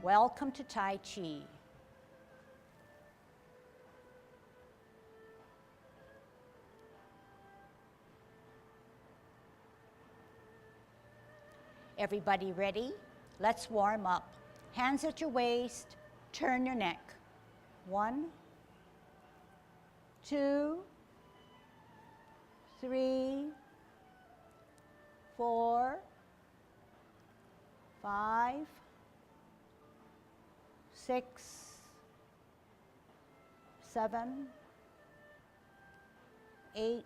Welcome to Tai Chi. Everybody ready? Let's warm up. Hands at your waist, turn your neck. 1, 2, 3, 4, 5, 6, 7, 8,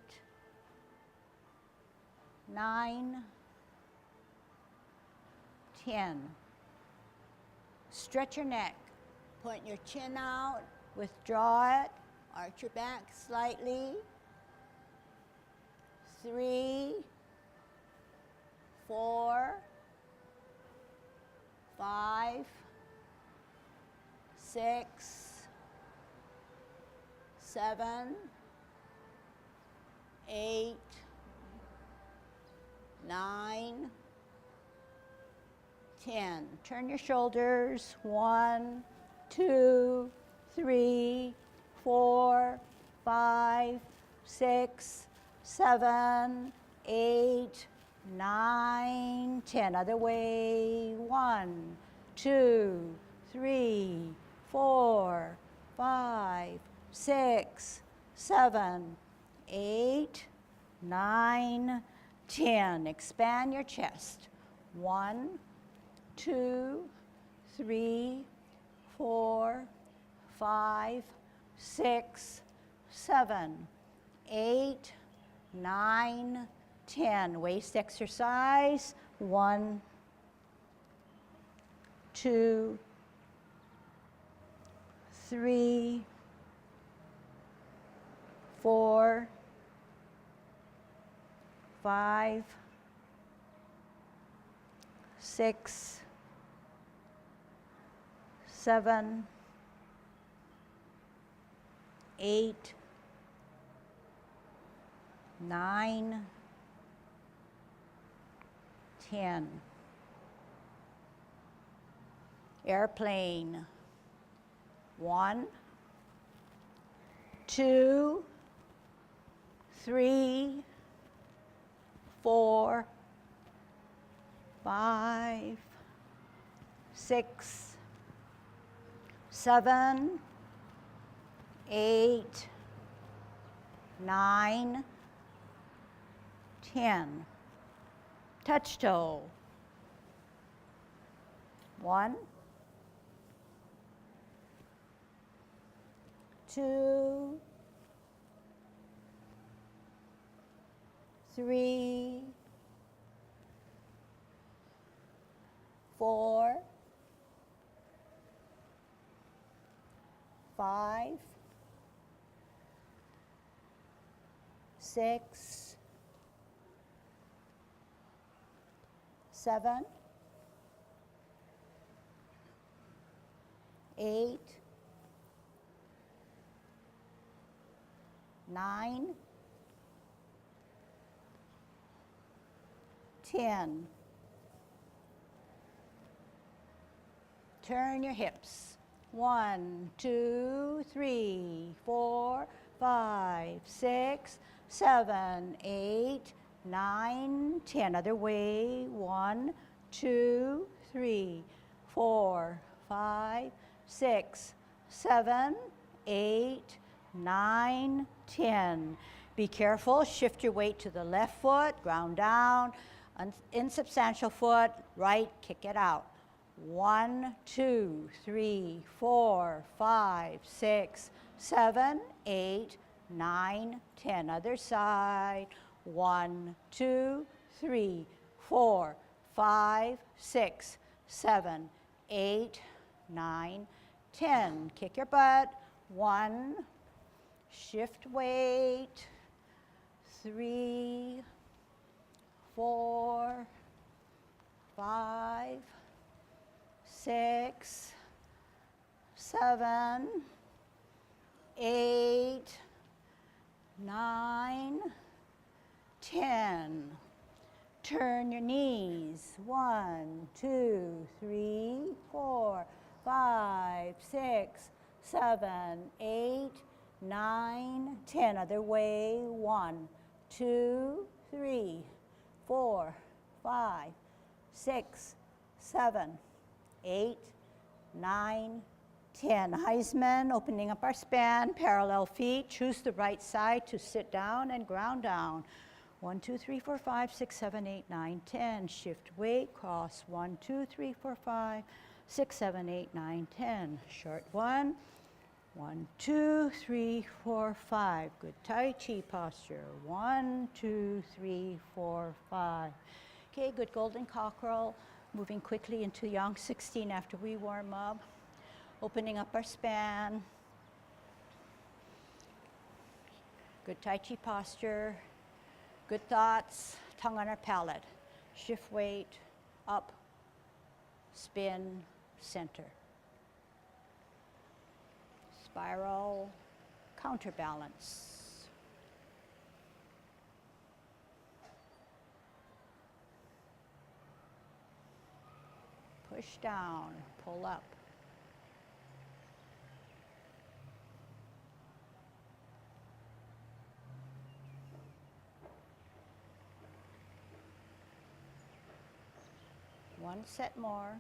9, 10. Stretch your neck. Point your chin out, withdraw it, arch your back slightly. 3, 4, 5, 6, 7, 8, 9, 10. Turn your shoulders. 1, 2, 3, 4, 5, 6, 7, 8, 9, 10. Other way. 1, 2, 3, 4, 5, 6, 7, 8, 9, 10. Expand your chest. 1, 2, 3, 4, 5, 6, 7, 8, 9, 10. Waist exercise. 1, 2, 3, 4, 5, 6, 7, 8, 9, 10. Airplane. 1, 2, 3, 4, 5, 6, 7, 8, 9, 10. Touch toe. 1, 2, 3, 4, 5, 6, 7, 8, 9, 10. Turn your hips. 1, 2, 3, 4, 5, 6, 7, 8, 9, 10. Other way. 1, 2, 3, 4, 5, 6, 7, 8, 9, 10. Be careful. Shift your weight to the left foot. Ground down. Insubstantial foot. Right. Kick it out. 1, 2, 3, 4, 5, 6, 7, 8, 9, 10. Other side. 1, 2, 3, 4, 5, 6, 7, 8, 9, 10. Kick your butt. 1. Shift weight. 3, 4, 5, 6, 7, 8, 9, 10. Turn your knees. 1, 2, 3, 4, 5, 6, 7, 8, 9, 10. Other way. 1, 2, 3, 4, 5, 6, 7, 8, 9, 10. Heisman, opening up our span, parallel feet. Choose the right side to sit down and ground down. 1, 2, 3, 4, 5, 6, 7, 8, 9, 10. Shift weight, cross. 1, 2, 3, 4, 5, 6, 7, 8, 9, 10. Short one. 1, 2, 3, 4, 5. Good Tai Chi posture. 1, 2, 3, 4, 5. Okay, good golden cockerel. Moving quickly into Yang 16 after we warm up. Opening up our span. Good Tai Chi posture. Good thoughts. Tongue on our palate. Shift weight. Up. Spin. Center. Spiral. Counterbalance. Push down. Pull up. One set more.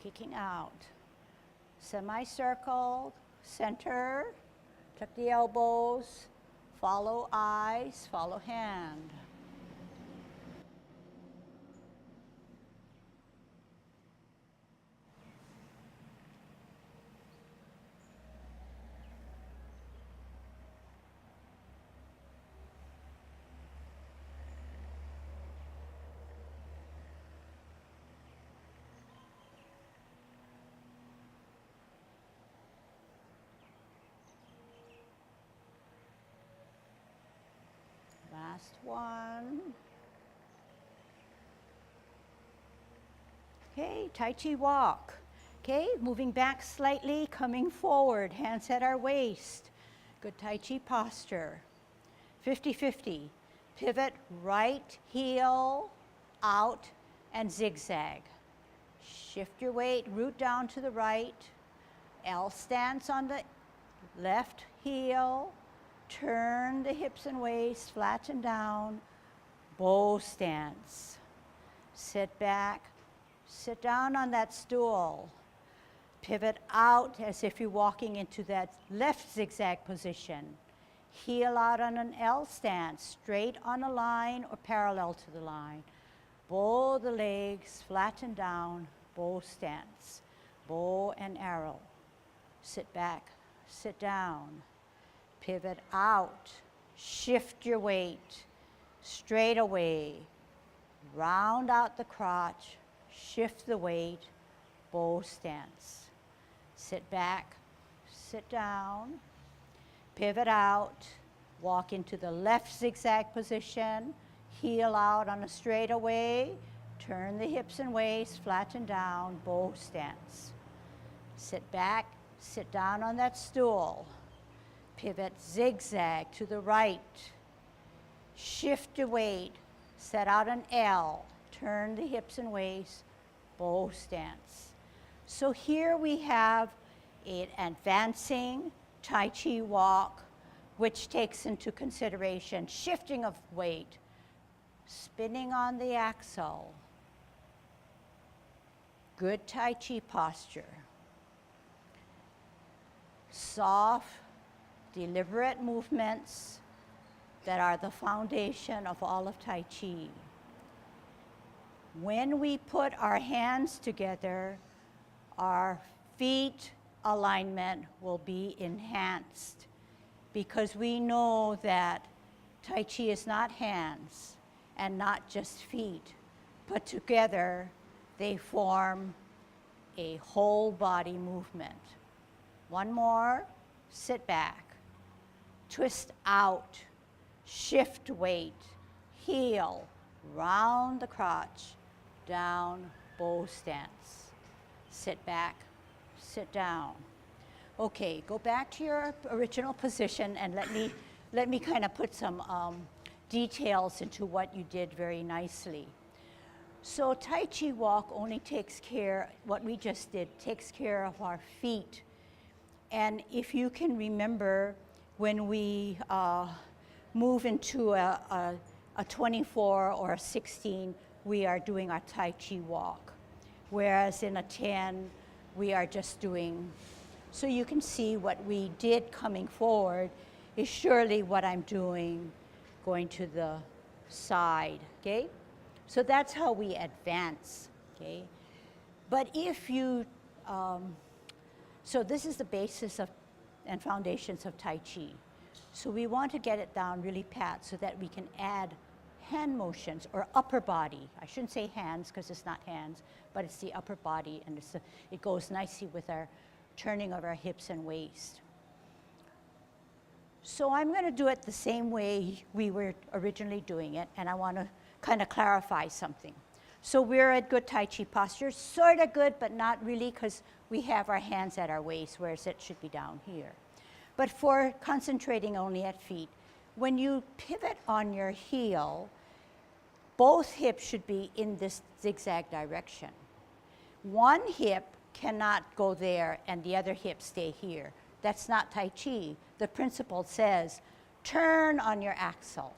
Kicking out. Semicircle, center, tuck the elbows, follow eyes, follow hand. Last one. Okay, Tai Chi walk. Okay, moving back slightly, coming forward, hands at our waist. Good Tai Chi posture. 50-50. Pivot right heel out and zigzag. Shift your weight, root down to the right. L stance on the left heel. Turn the hips and waist, flatten down. Bow stance. Sit back. Sit down on that stool. Pivot out as if you're walking into that left zigzag position. Heel out on an L stance, straight on a line or parallel to the line. Bow the legs, flatten down, bow stance. Bow and arrow. Sit back, sit down. Pivot out, shift your weight, straight away. Round out the crotch, shift the weight, bow stance. Sit back, sit down, pivot out, walk into the left zigzag position, heel out on a straightaway, turn the hips and waist, flatten down, bow stance. Sit back, sit down on that stool, pivot zigzag to the right, shift your weight, set out an L, turn the hips and waist, bow stance. So here we have an advancing Tai Chi walk, which takes into consideration shifting of weight, spinning on the axle, good Tai Chi posture, soft, deliberate movements that are the foundation of all of Tai Chi. When we put our hands together, our feet alignment will be enhanced because we know that Tai Chi is not hands and not just feet, but together they form a whole body movement. One more, sit back, twist out, shift weight, heel, round the crotch, down, bow stance. Sit back, sit down. Okay, go back to your original position and let me kind of put some details into what you did very nicely. So Tai Chi Walk only takes care, what we just did, takes care of our feet. And if you can remember, when we move into a 24 or a 16, we are doing our Tai Chi Walk. Whereas in a 10, we are just doing, so you can see what we did coming forward is surely what I'm doing going to the side, okay? So that's how we advance, okay? But if you, so this is the basis of and foundations of Tai Chi. So we want to get it down really pat so that we can add hand motions or upper body. I shouldn't say hands because it's not hands, but it's the upper body, and it goes nicely with our turning of our hips and waist. So I'm going to do it the same way we were originally doing it, and I want to kind of clarify something. So we're at good Tai Chi posture, sort of good, but not really, because we have our hands at our waist, whereas it should be down here. But for concentrating only at feet, when you pivot on your heel, both hips should be in this zigzag direction. One hip cannot go there and the other hip stay here. That's not Tai Chi. The principle says, turn on your axle.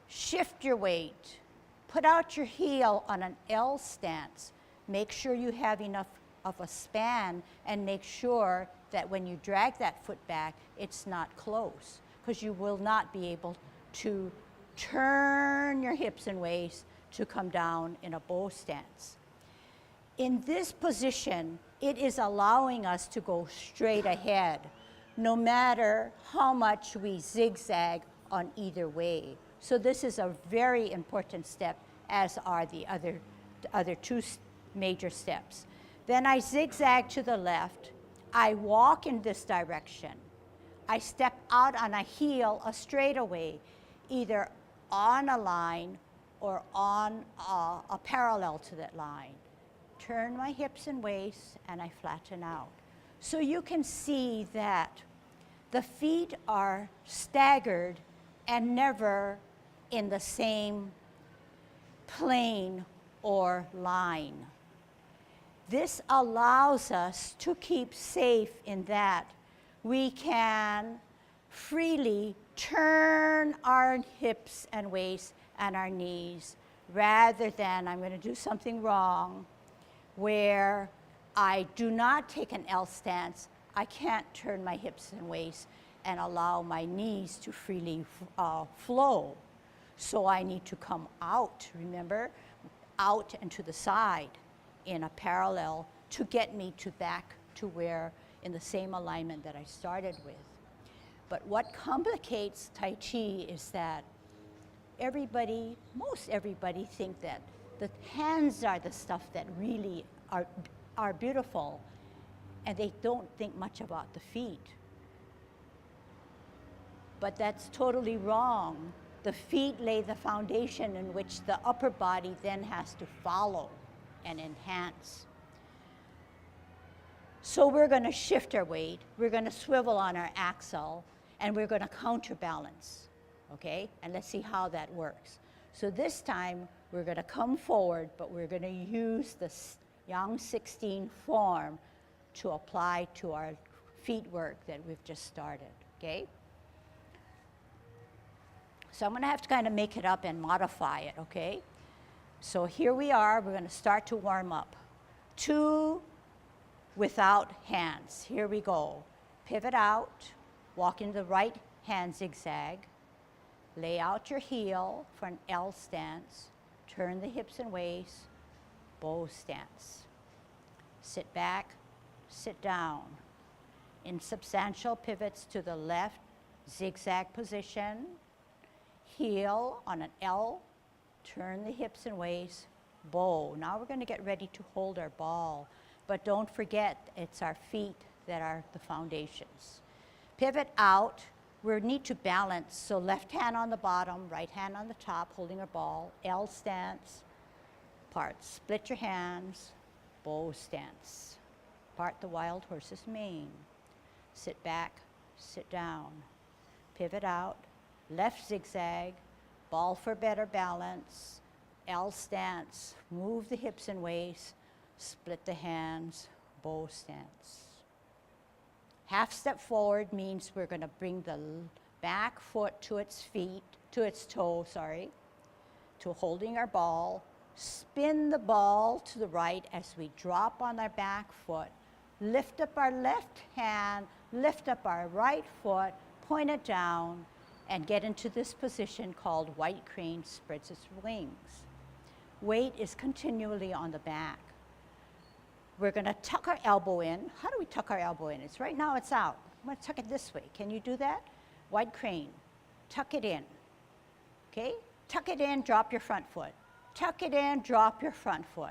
Shift your weight. Put out your heel on an L stance. Make sure you have enough of a span, and make sure that when you drag that foot back, it's not close, because you will not be able to turn your hips and waist to come down in a bow stance. In this position, it is allowing us to go straight ahead, no matter how much we zigzag on either way. So this is a very important step, as are the other two major steps. Then I zigzag to the left. I walk in this direction. I step out on a heel, a straightaway, either on a line or on a parallel to that line. Turn my hips and waist, and I flatten out. So you can see that the feet are staggered and never in the same plane or line. This allows us to keep safe in that we can freely turn our hips and waist and our knees, rather than I'm going to do something wrong where I do not take an L stance. I can't turn my hips and waist and allow my knees to freely flow. So I need to come out, remember, out and to the side in a parallel to get me to back to where in the same alignment that I started with. But what complicates Tai Chi is that everybody, most everybody, think that the hands are the stuff that really are beautiful, and they don't think much about the feet. But that's totally wrong. The feet lay the foundation in which the upper body then has to follow and enhance. So we're going to shift our weight, we're going to swivel on our axle, and we're going to counterbalance, okay? And let's see how that works. So this time, we're going to come forward, but we're going to use the Yang 16 form to apply to our feet work that we've just started, okay? So I'm going to have to kind of make it up and modify it, okay? So here we are. We're going to start to warm up. 2 without hands. Here we go. Pivot out. Walk in the right hand zigzag. Lay out your heel for an L stance. Turn the hips and waist. Bow stance. Sit back. Sit down. In substantial pivots to the left, zigzag position. Heel on an L. Turn the hips and waist, bow. Now we're going to get ready to hold our ball, but don't forget it's our feet that are the foundations. Pivot out. We need to balance, so left hand on the bottom, right hand on the top, holding our ball. L stance. Part. Split your hands. Bow stance. Part the wild horse's mane. Sit back, sit down. Pivot out. left zigzag, ball for better balance, L stance, move the hips and waist, split the hands, bow stance. Half step forward means we're going to bring the back foot to its toe, to holding our ball. Spin the ball to the right as we drop on our back foot. Lift up our left hand, lift up our right foot, point it down, and get into this position called white crane spreads its wings. Weight is continually on the back. We're going to tuck our elbow in. How do we tuck our elbow in? It's right now, it's out. I'm going to tuck it this way. Can you do that? White crane. Tuck it in. Okay? Tuck it in, drop your front foot. Tuck it in, drop your front foot.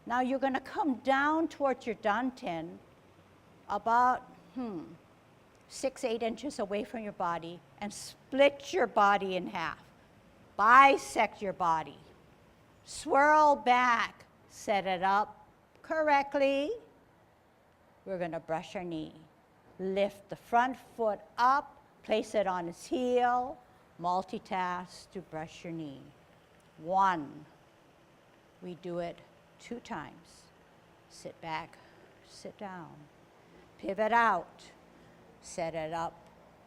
Now you're going to come down towards your dantian about 6-8 inches away from your body and split your body in half. Bisect your body. Swirl back. Set it up correctly. We're going to brush our knee. Lift the front foot up, place it on its heel, multitask to brush your knee. 1. We do it 2 times. Sit back, sit down. Pivot out. Set it up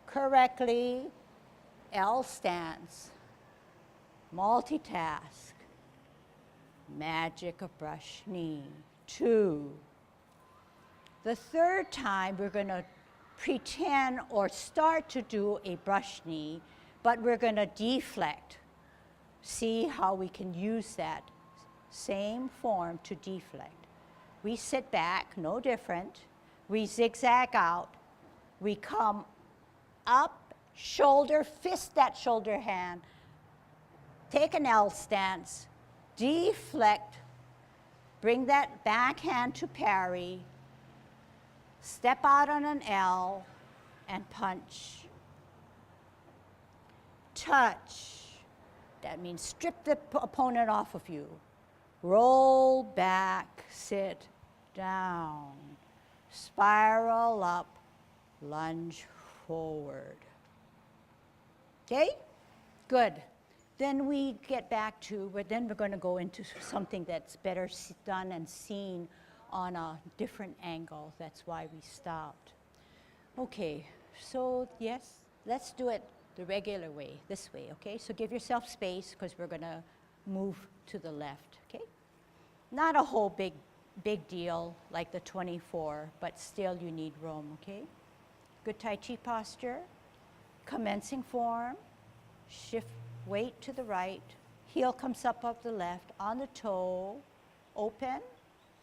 correctly. L stance. Multitask. Magic of brush knee. 2. The 3rd time, we're going to pretend or start to do a brush knee, but we're going to deflect. See how we can use that same form to deflect. We sit back, no different. We zigzag out. We come up, shoulder, fist that shoulder hand. Take an L stance, deflect, bring that back hand to parry, step out on an L, and punch. Touch. That means strip the opponent off of you. Roll back, sit down. Spiral up, lunge forward. Okay? Good. Then we get back to, then we're going to go into something that's better done and seen on a different angle. That's why we stopped. Okay, so yes, let's do it the regular way, this way, okay? So give yourself space because we're going to move to the left, okay? Not a whole big deal like the 24, but still you need room, okay? Good Tai Chi posture, commencing form, shift weight to the right, heel comes up off the left, on the toe, open,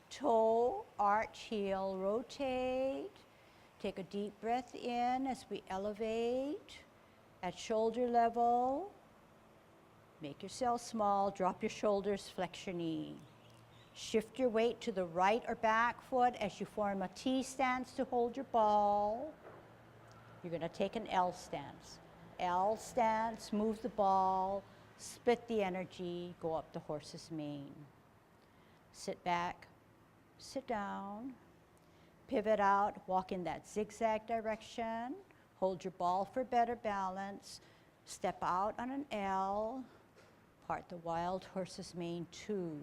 toe, arch, heel, rotate. Take a deep breath in as we elevate at shoulder level. Make yourself small, drop your shoulders, flex your knee. Shift your weight to the right or back foot as you form a T stance to hold your ball. You're going to take an L stance. L stance, move the ball, split the energy, go up the horse's mane. Sit back, sit down, pivot out, walk in that zigzag direction, hold your ball for better balance, step out on an L, part the wild horse's mane 2.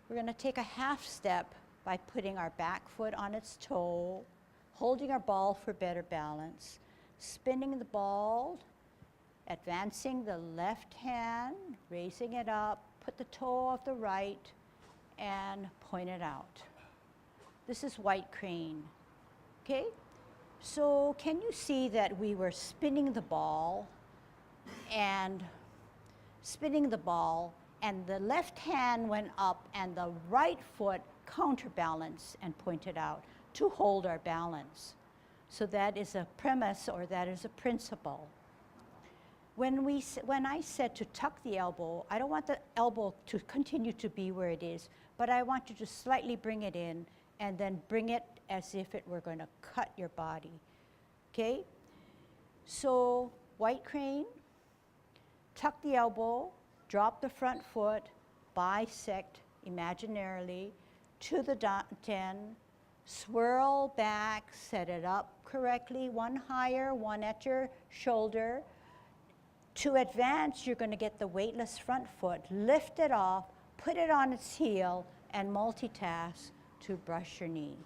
We're going to take a half step by putting our back foot on its toe, holding our ball for better balance, spinning the ball, advancing the left hand, raising it up, put the toe of the right, and point it out. This is white crane, okay? So can you see that we were spinning the ball, and the left hand went up and the right foot counterbalanced and pointed out to hold our balance. So that is a premise, or that is a principle. When I said to tuck the elbow, I don't want the elbow to continue to be where it is, but I want you to slightly bring it in and then bring it as if it were going to cut your body. Okay? So white crane, tuck the elbow, drop the front foot, bisect imaginarily to the dantian, Swirl back, set it up correctly, one higher, one at your shoulder. To advance, you're going to get the weightless front foot, lift it off, put it on its heel, and multitask to brush your knee.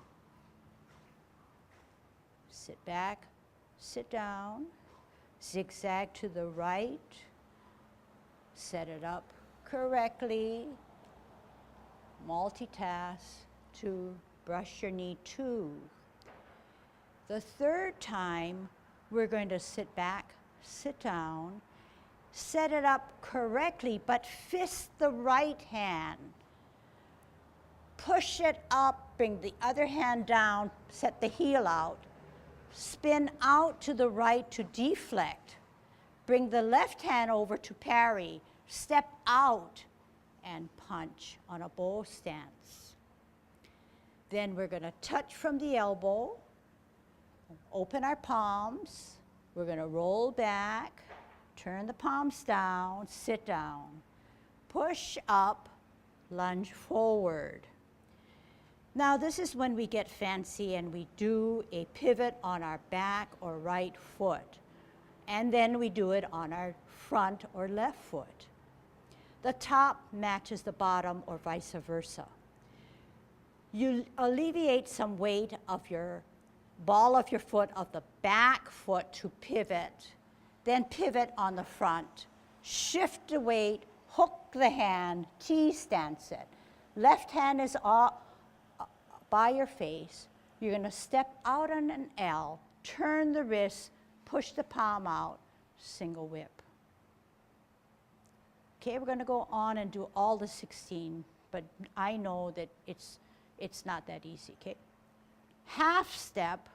Sit back, sit down, zigzag to the right, set it up correctly, multitask to brush your knee 2. The third time, we're going to sit back, sit down, set it up correctly, but fist the right hand. Push it up, bring the other hand down, set the heel out. Spin out to the right to deflect. Bring the left hand over to parry. Step out and punch on a bow stance. Then we're going to touch from the elbow, open our palms. We're going to roll back, turn the palms down, sit down. Push up, lunge forward. Now this is when we get fancy and we do a pivot on our back or right foot. And then we do it on our front or left foot. The top matches the bottom or vice versa. You alleviate some weight of your ball of your foot of the back foot to pivot, then pivot on the front. Shift the weight, hook the hand, T-stance it. Left hand is by your face. You're going to step out on an L, turn the wrist, push the palm out, single whip. Okay, we're going to go on and do all the 16, but I know that it's not that easy, okay? Half step,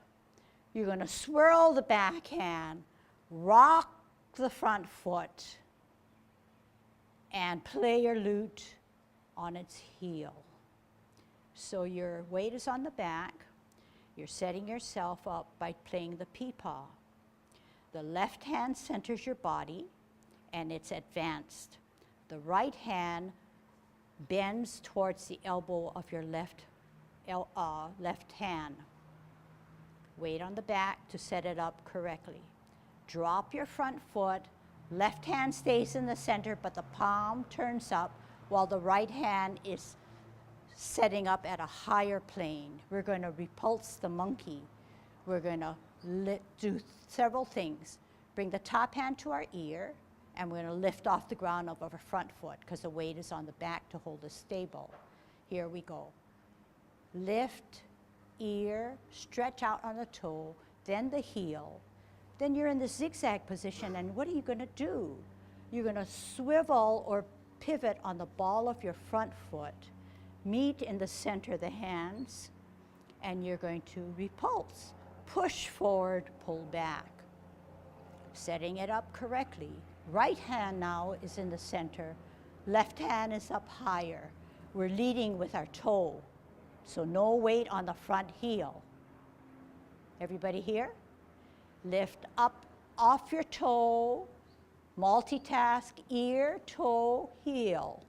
you're going to swirl the back hand, rock the front foot, and play your lute on its heel. So your weight is on the back. You're setting yourself up by playing the peepaw. The left hand centers your body, and it's advanced. The right hand bends towards the elbow of your left hand. Weight on the back to set it up correctly. Drop your front foot. Left hand stays in the center, but the palm turns up while the right hand is setting up at a higher plane. We're going to repulse the monkey. We're going to do several things. Bring the top hand to our ear, and we're going to lift off the ground of our front foot because the weight is on the back to hold us stable. Here we go. Lift, ear, stretch out on the toe, then the heel. Then you're in the zigzag position, and what are you going to do? You're going to swivel or pivot on the ball of your front foot, meet in the center of the hands, and you're going to repulse. Push forward, pull back. Setting it up correctly. Right hand now is in the center. Left hand is up higher. We're leading with our toe, so no weight on the front heel. Everybody here? Lift up off your toe, multitask, ear, toe, heel.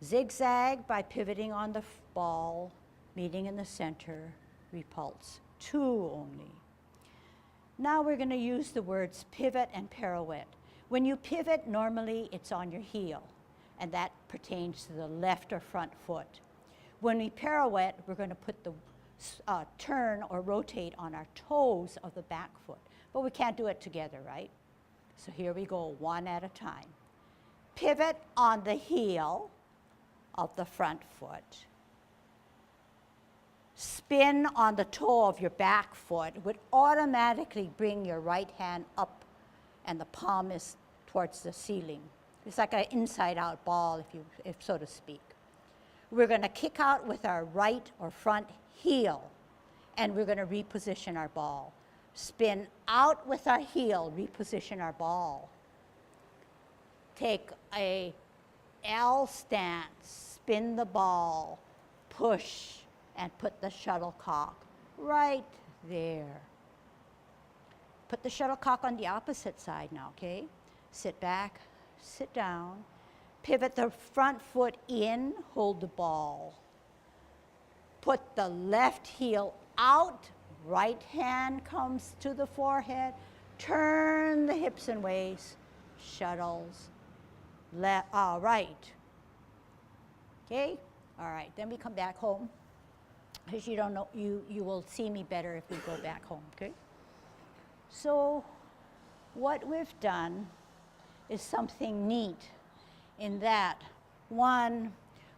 Zigzag by pivoting on the ball, meeting in the center, repulse. 2 only. Now we're going to use the words pivot and pirouette. When you pivot, normally it's on your heel, and that pertains to the left or front foot. When we pirouette, we're going to put the turn or rotate on our toes of the back foot. But we can't do it together, right? So here we go, one at a time. Pivot on the heel of the front foot. Spin on the toe of your back foot would automatically bring your right hand up, and the palm is towards the ceiling. It's like an inside-out ball, if so to speak. We're going to kick out with our right or front heel, and we're going to reposition our ball. Spin out with our heel, reposition our ball. Take a L stance, spin the ball, push, and put the shuttlecock right there. Put the shuttlecock on the opposite side now, okay? Sit back, sit down. Pivot the front foot in, hold the ball. Put the left heel out, right hand comes to the forehead, turn the hips and waist, shuttles, right. Okay, all right, then we come back home, because you don't know, you will see me better if we go back home, okay? So what we've done is something neat in that, one,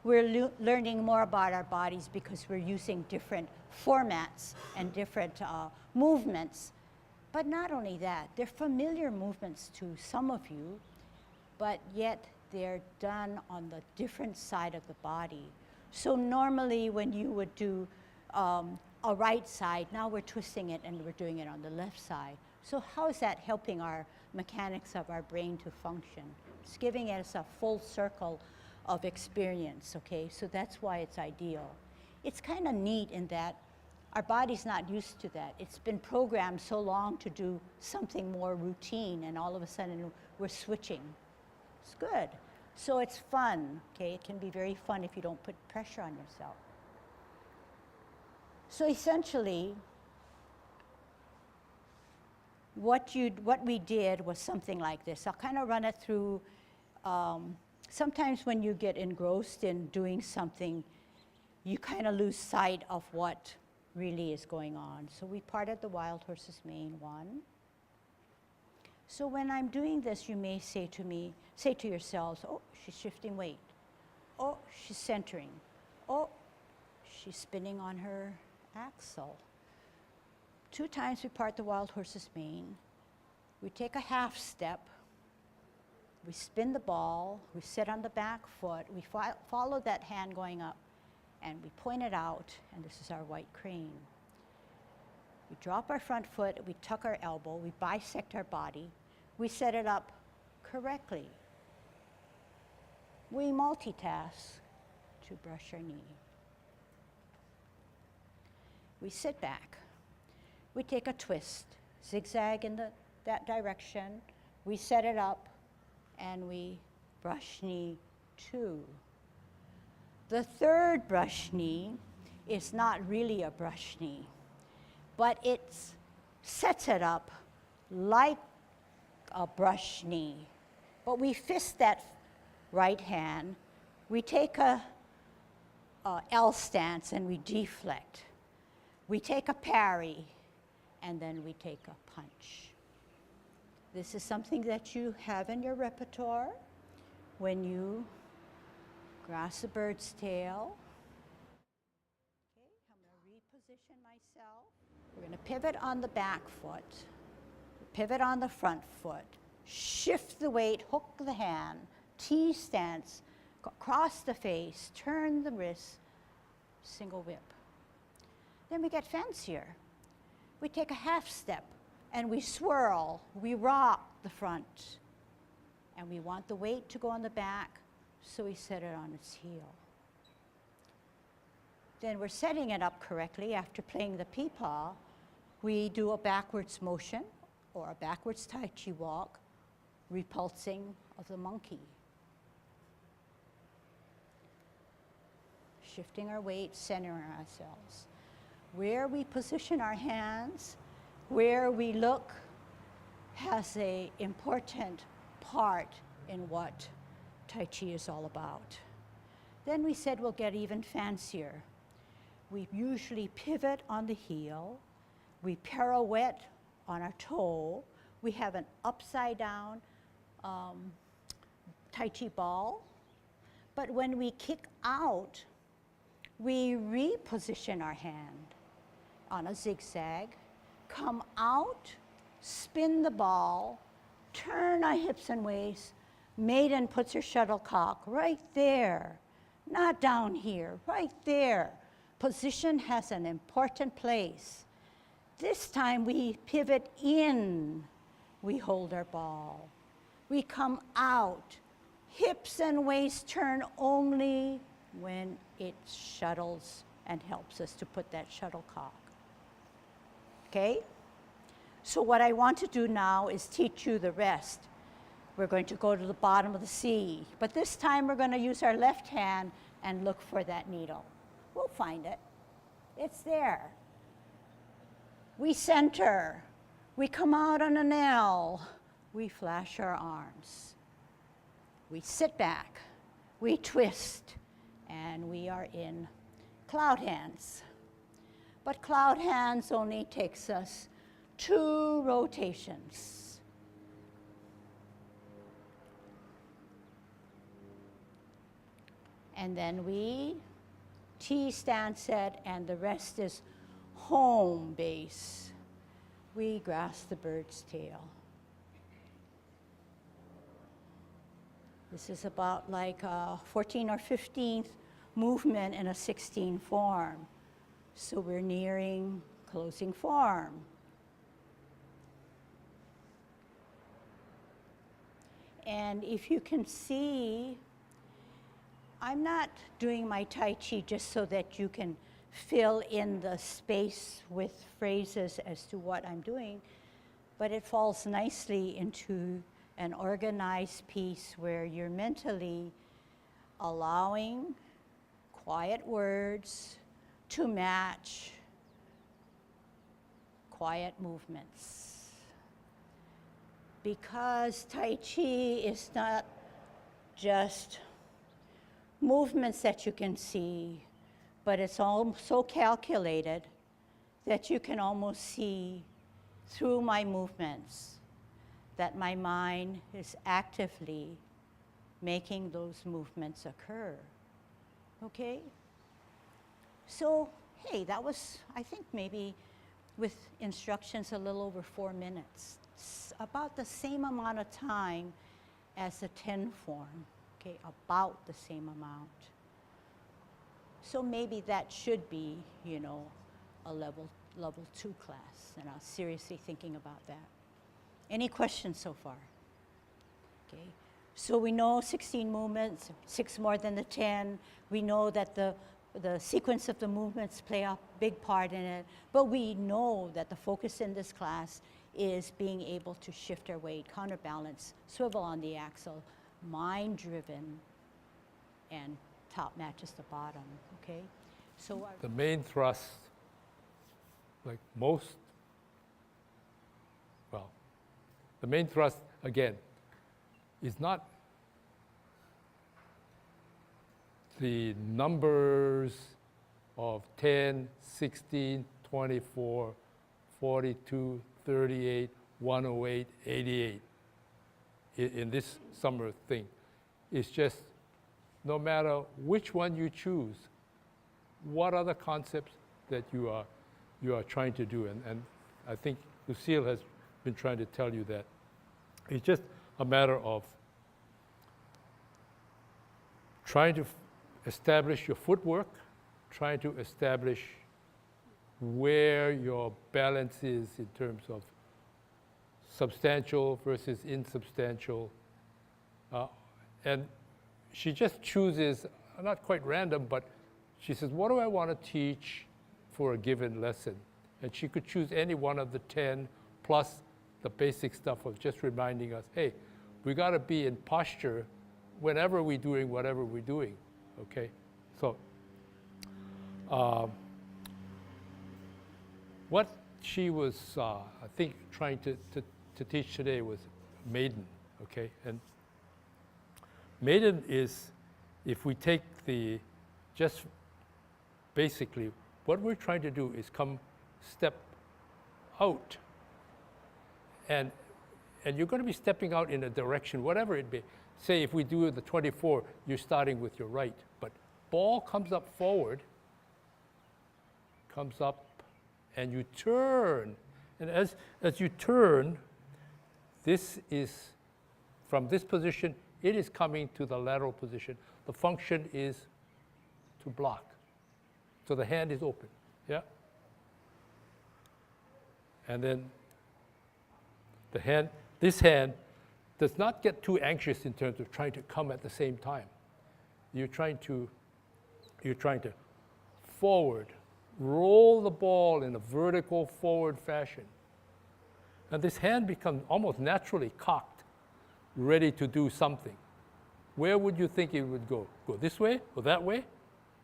we're learning more about our bodies because we're using different formats and different movements. But not only that, they're familiar movements to some of you, but yet they're done on the different side of the body. So normally when you would do a right side, now we're twisting it and we're doing it on the left side. So how is that helping our mechanics of our brain to function? It's giving us a full circle of experience, okay? So that's why it's ideal. It's kind of neat in that our body's not used to that. It's been programmed so long to do something more routine, and all of a sudden we're switching. It's good. So it's fun, okay? It can be very fun if you don't put pressure on yourself. So essentially, what we did was something like this. I'll kind of run it through. Sometimes when you get engrossed in doing something, you kind of lose sight of what really is going on. So we parted the wild horse's mane, one. So when I'm doing this, you may say to yourselves, oh, she's shifting weight. Oh, she's centering. Oh, she's spinning on her axle. 2 times we part the wild horse's mane. We take a half step. We spin the ball. We sit on the back foot. We follow that hand going up, and we point it out, and this is our white crane. We drop our front foot. We tuck our elbow. We bisect our body. We set it up correctly. We multitask to brush our knee. We sit back. We take a twist, zigzag in that direction. We set it up, and we brush knee 2. The third brush knee is not really a brush knee, but it sets it up like a brush knee. But we fist that right hand. We take a L stance and we deflect. We take a parry, and then we take a punch. This is something that you have in your repertoire when you grasp a bird's tail. Okay, I'm going to reposition myself. We're going to pivot on the back foot, pivot on the front foot, shift the weight, hook the hand, T stance, cross the face, turn the wrist, single whip. Then we get fancier. We take a half step and we swirl, we rock the front, and we want the weight to go on the back, so we set it on its heel. Then we're setting it up correctly. After playing the peepaw, we do a backwards motion or a backwards Tai Chi walk, repulsing of the monkey. Shifting our weight, centering ourselves. Where we position our hands, where we look, has an important part in what Tai Chi is all about. Then we said we'll get even fancier. We usually pivot on the heel. We pirouette on our toe. We have an upside down Tai Chi ball. But when we kick out, we reposition our hand on a zigzag, come out, spin the ball, turn our hips and waist. Maiden puts her shuttlecock right there, not down here, right there. Position has an important place. This time we pivot in, we hold our ball. We come out, hips and waist turn only when it shuttles and helps us to put that shuttlecock. Okay? So what I want to do now is teach you the rest. We're going to go to the bottom of the sea, but this time we're going to use our left hand and look for that needle. We'll find it. It's there. We center. We come out on an L. We flash our arms. We sit back. We twist. And we are in cloud hands. But cloud hands only takes us 2 rotations. And then we T stand set, and the rest is home base. We grasp the bird's tail. This is about like a 14th or 15th movement in a 16 form. So we're nearing closing form. And if you can see, I'm not doing my Tai Chi just so that you can fill in the space with phrases as to what I'm doing, but it falls nicely into an organized piece where you're mentally allowing quiet words to match quiet movements. Because Tai Chi is not just movements that you can see, but it's all so calculated that you can almost see through my movements that my mind is actively making those movements occur. Okay? So, hey, that was, I think maybe with instructions a little over 4 minutes. It's about the same amount of time as the 10 form. Okay, about the same amount. So maybe that should be, you know, a level 2 class, and I'm seriously thinking about that. Any questions so far? Okay, so we know 16 movements, 6 more than the 10. We know that the sequence of the movements play a big part in it, but we know that the focus in this class is being able to shift our weight, counterbalance, swivel on the axle, mind-driven, and top matches the bottom, okay? So the main thrust, like most, well, the main thrust, again, is not the numbers of 10, 16, 24, 42, 38, 108, 88 in this summer thing. It's just no matter which one you choose, what are the concepts that you are trying to do? And I think Lucille has been trying to tell you that. It's just a matter of trying to establish your footwork, trying to establish where your balance is in terms of substantial versus insubstantial. And she just chooses, not quite random, but she says, what do I want to teach for a given lesson? And she could choose any one of the 10 plus the basic stuff of just reminding us, hey, we got to be in posture whenever we're doing whatever we're doing, okay? So what she was, I think, trying to teach today was Maiden, okay? And Maiden is, if we take the, just basically, what we're trying to do is step out. And you're going to be stepping out in a direction, whatever it be. Say if we do the 24, you're starting with your right. But ball comes up forward, comes up, and you turn. And as you turn, this is, from this position, it is coming to the lateral position. The function is to block. So the hand is open, yeah? And then the hand, this hand does not get too anxious in terms of trying to come at the same time. You're trying to forward, roll the ball in a vertical forward fashion. And this hand becomes almost naturally cocked, ready to do something. Where would you think it would go? Go this way or that way?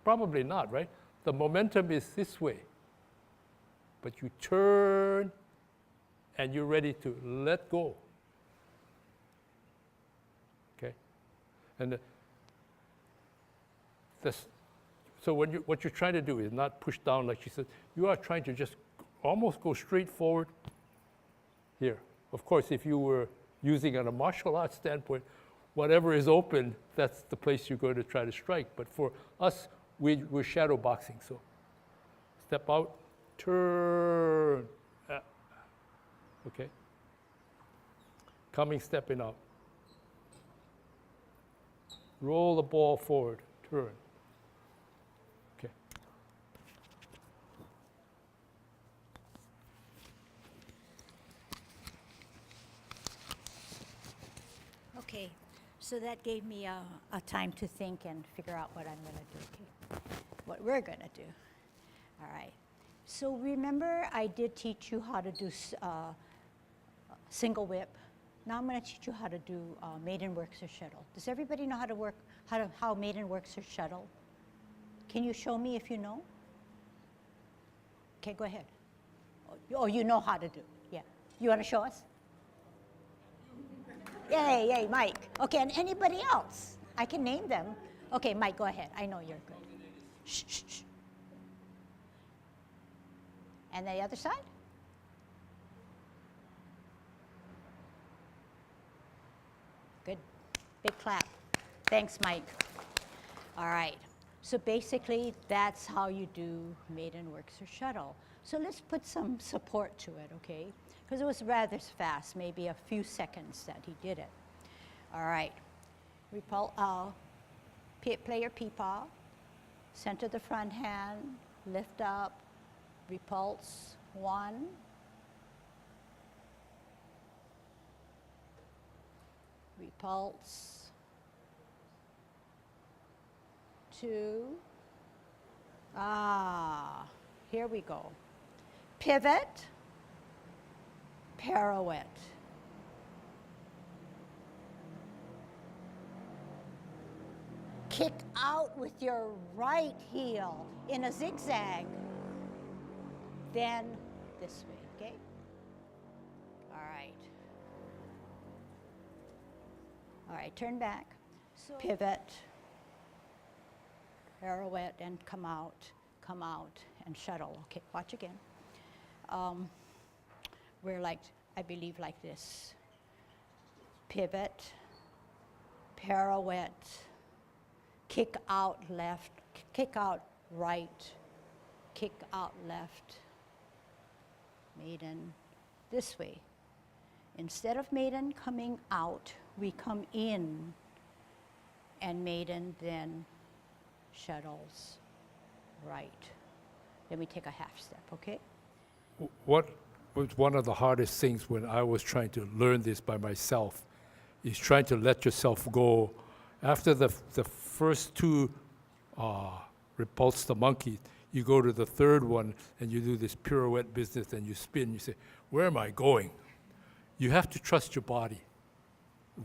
Probably not, right? the momentum is this way. But you turn and you're ready to let go. Okay? And so what you're trying to do is not push down like she said. You are trying to just almost go straight forward here. Of course, if you were using on a martial arts standpoint, whatever is open, that's the place you're going to try to strike. But for us, we're shadow boxing. So step out, turn. Okay. Coming, stepping out. Roll the ball forward, turn. Okay. Okay, so that gave me a time to think and figure out what I'm going to do, okay? What we're going to do. All right. So remember I did teach you how to do single whip. Now I'm going to teach you how to do maiden works or shuttle. Does everybody know how maiden works or shuttle? Can you show me if you know? Okay, go ahead. Oh, you know how to do it. Yeah. You want to show us? Yay, yay, Mike. Okay, and anybody else? I can name them. Okay, Mike, go ahead. I know you're good. Shh, shh, shh. And the other side? Good. Big clap. Thanks, Mike. All right. So basically, that's how you do maiden works or shuttle. So let's put some support to it, okay? Because it was rather fast, maybe a few seconds that he did it. All right. Play your peepaw. Center the front hand. Lift up. Repulse. 1. Repulse. 2. Here we go. Pivot. Pirouette. Kick out with your right heel in a zigzag. Then this way, okay? All right. All right, turn back. So pivot, pirouette, and come out, and shuttle. Okay, watch again. We're like, I believe like this. Pivot, pirouette, kick out left, kick out right, kick out left. Maiden, this way. Instead of maiden coming out, we come in, and maiden then shuttles right. Then we take a half step, okay? What was one of the hardest things when I was trying to learn this by myself is trying to let yourself go. After the first 2 repulse the monkey, you go to the third one and you do this pirouette business and you spin. You say, where am I going? You have to trust your body.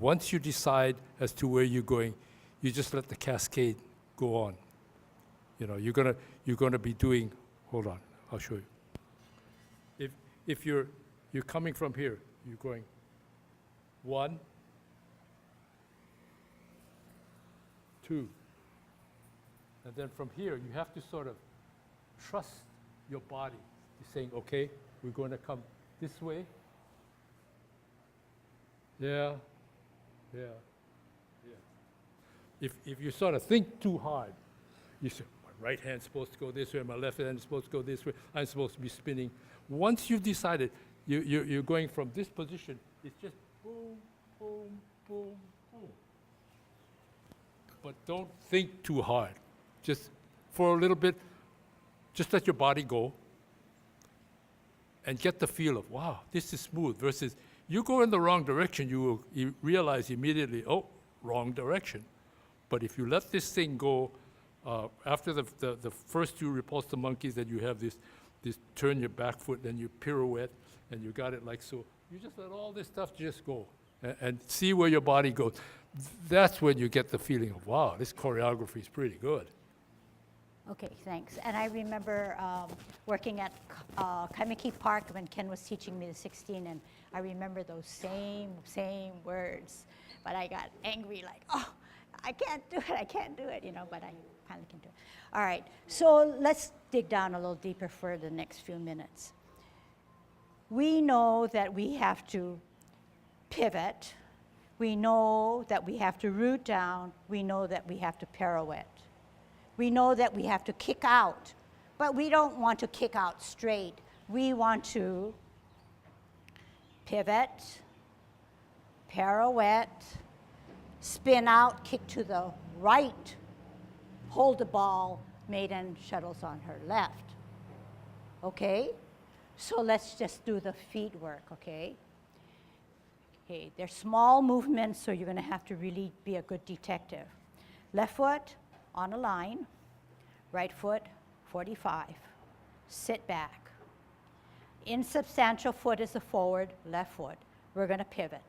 Once you decide as to where you're going, you just let the cascade go on. You know, you're gonna be doing. Hold on, I'll show you. If you're coming from here, you're going 1, 2, and then from here you have to sort of trust your body. You're saying, okay, we're going to come this way. Yeah. If you sort of think too hard, you say, my right hand's supposed to go this way, my left hand is supposed to go this way, I'm supposed to be spinning. Once you've decided you're going from this position, it's just boom, boom, boom, boom. But don't think too hard. Just for a little bit, just let your body go and get the feel of, wow, this is smooth, versus you go in the wrong direction, you realize immediately, oh, wrong direction. But if you let this thing go, after the first 2 repulse the monkeys, then you have this turn your back foot, then you pirouette, and you got it like so. You just let all this stuff just go and see where your body goes. That's when you get the feeling of, wow, this choreography is pretty good. Okay, thanks. And I remember working at Kaimiki Park when Ken was teaching me the 16, and I remember those same words. But I got angry, like, oh, I can't do it, you know, but I finally can do it. All right, so let's dig down a little deeper for the next few minutes. We know that we have to pivot. We know that we have to root down. We know that we have to pirouette. We know that we have to kick out, but we don't want to kick out straight. We want to pivot, pirouette, spin out, kick to the right, hold the ball, maiden shuttles on her left. Okay? So let's just do the feet work, okay? Okay, they're small movements, so you're going to have to really be a good detective. Left foot on a line, right foot 45. Sit back. Insubstantial foot is the forward, left foot. We're going to pivot.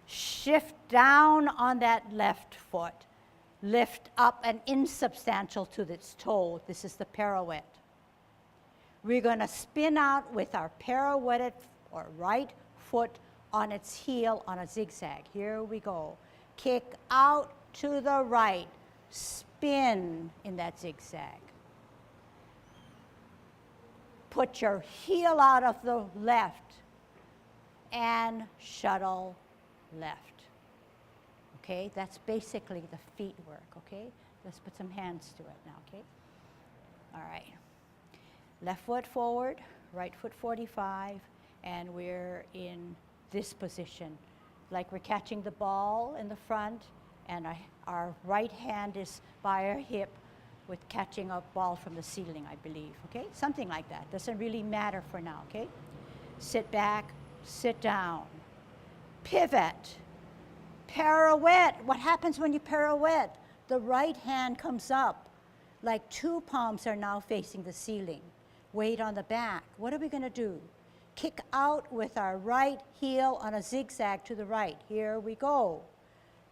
Shift down on that left foot. Lift up an insubstantial to its toe. This is the pirouette. We're going to spin out with our pirouetted or right foot on its heel on a zigzag. Here we go. Kick out to the right. Spin in that zigzag. Put your heel out of the left and shuttle left. Okay, that's basically the feet work, okay? Let's put some hands to it now, okay? All right. Left foot forward, right foot 45, and we're in this position. Like we're catching the ball in the front, and our right hand is by our hip with catching a ball from the ceiling, I believe, okay? Something like that. Doesn't really matter for now, okay? Sit back, sit down. Pivot. Pirouette. What happens when you pirouette? The right hand comes up, like two palms are now facing the ceiling. Weight on the back. What are we going to do? Kick out with our right heel on a zigzag to the right. Here we go.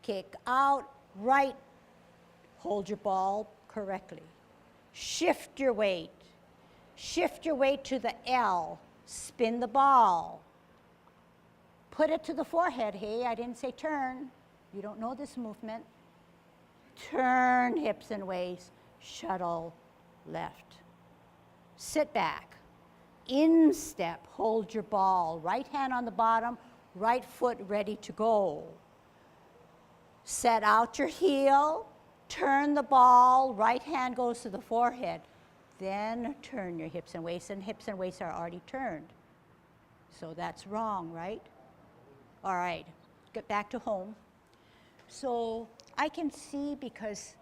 Kick out, right. Hold your ball correctly. Shift your weight. Shift your weight to the L. Spin the ball. Put it to the forehead. Hey, I didn't say turn. You don't know this movement. Turn hips and waist. Shuttle left. Sit back. Instep. Hold your ball. Right hand on the bottom. Right foot ready to go. Set out your heel. Turn the ball. Right hand goes to the forehead. Then turn your hips and waists. And hips and waists are already turned. So that's wrong, right? All right, get back to home. So I can see because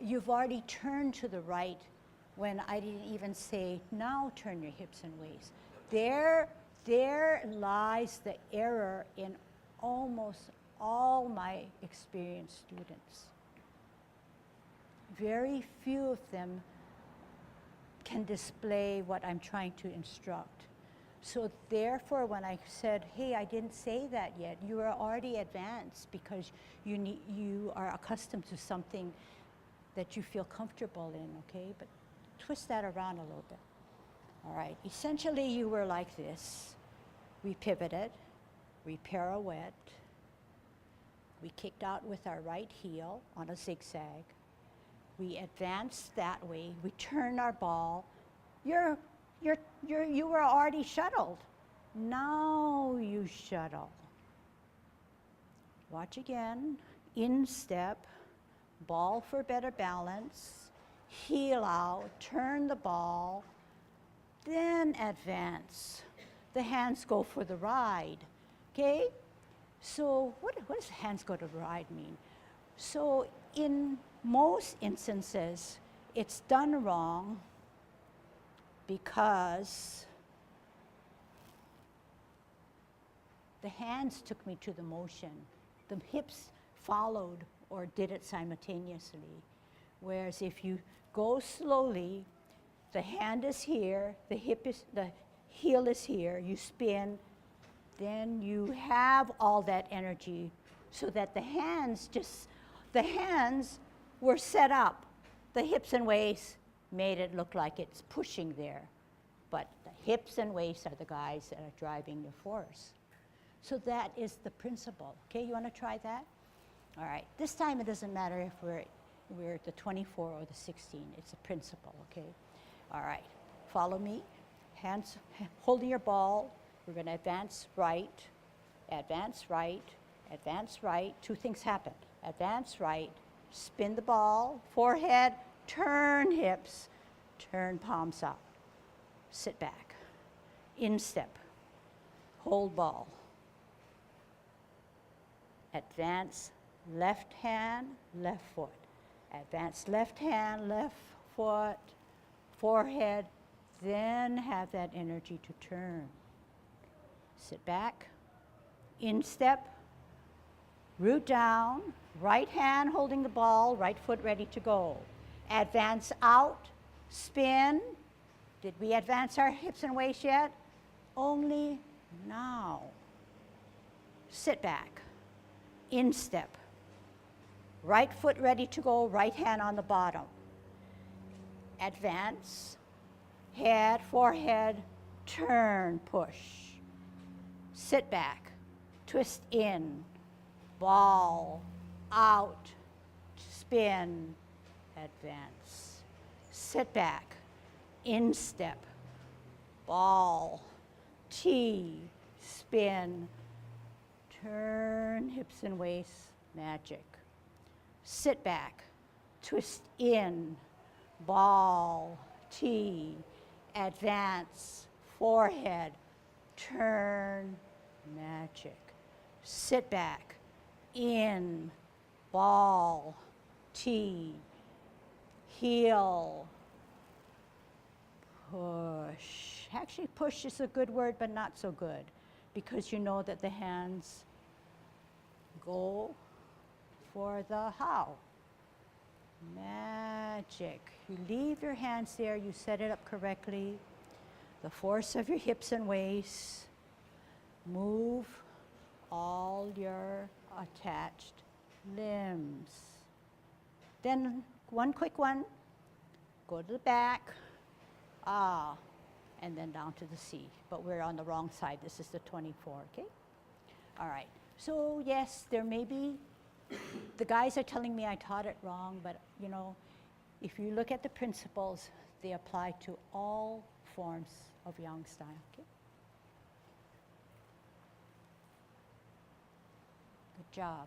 you've already turned to the right when I didn't even say, now turn your hips and waists. There lies the error in almost all my experienced students. Very few of them can display what I'm trying to instruct. So therefore, when I said, hey, I didn't say that yet, you are already advanced because you are accustomed to something that you feel comfortable in, okay? But twist that around a little bit. All right, essentially you were like this. We pivoted, we pirouette, we kicked out with our right heel on a zigzag. We advanced that way, we turned our ball. You were already shuttled. Now you shuttle. Watch again. Instep, ball for better balance, heel out, turn the ball, then advance. The hands go for the ride, okay? So what does hands go to the ride mean? So in most instances, it's done wrong because the hands took me to the motion. The hips followed or did it simultaneously. Whereas if you go slowly, the hand is here, the heel is here, you spin, then you have all that energy so that the hands were set up the hips and waist made it look like it's pushing there. But the hips and waist are the guys that are driving your force. So that is the principle. Okay, you want to try that? All right. This time it doesn't matter if we're at the 24 or the 16. It's a principle, okay? All right. Follow me. Hands holding your ball. We're going to advance right, advance right, advance right. Two things happen. Advance right, spin the ball, forehead, turn hips, turn palms out. Sit back. Instep. Hold ball. Advance left hand, left foot. Advance left hand, left foot, forehead, then have that energy to turn. Sit back, instep, root down, right hand holding the ball, right foot ready to go. Advance out, spin. Did we advance our hips and waist yet? Only now. Sit back, instep. Right foot ready to go, right hand on the bottom. Advance, head, forehead, turn, push. Sit back, twist in, ball, out, spin, advance. Sit back, instep, ball, T, spin, turn, hips and waist, magic. Sit back, twist in, ball, T, advance, forehead, turn, magic. Sit back, in, ball, T, heel, push. Actually, push is a good word, but not so good, because you know that the hands go for the how. Magic. You leave your hands there, you set it up correctly. The force of your hips and waist. Move all your attached limbs. Then one quick one. Go to the back. And then down to the C. But we're on the wrong side. This is the 24, okay? All right. So yes, there may be, the guys are telling me I taught it wrong, but you know, if you look at the principles, they apply to all forms of yang style, okay? Good job.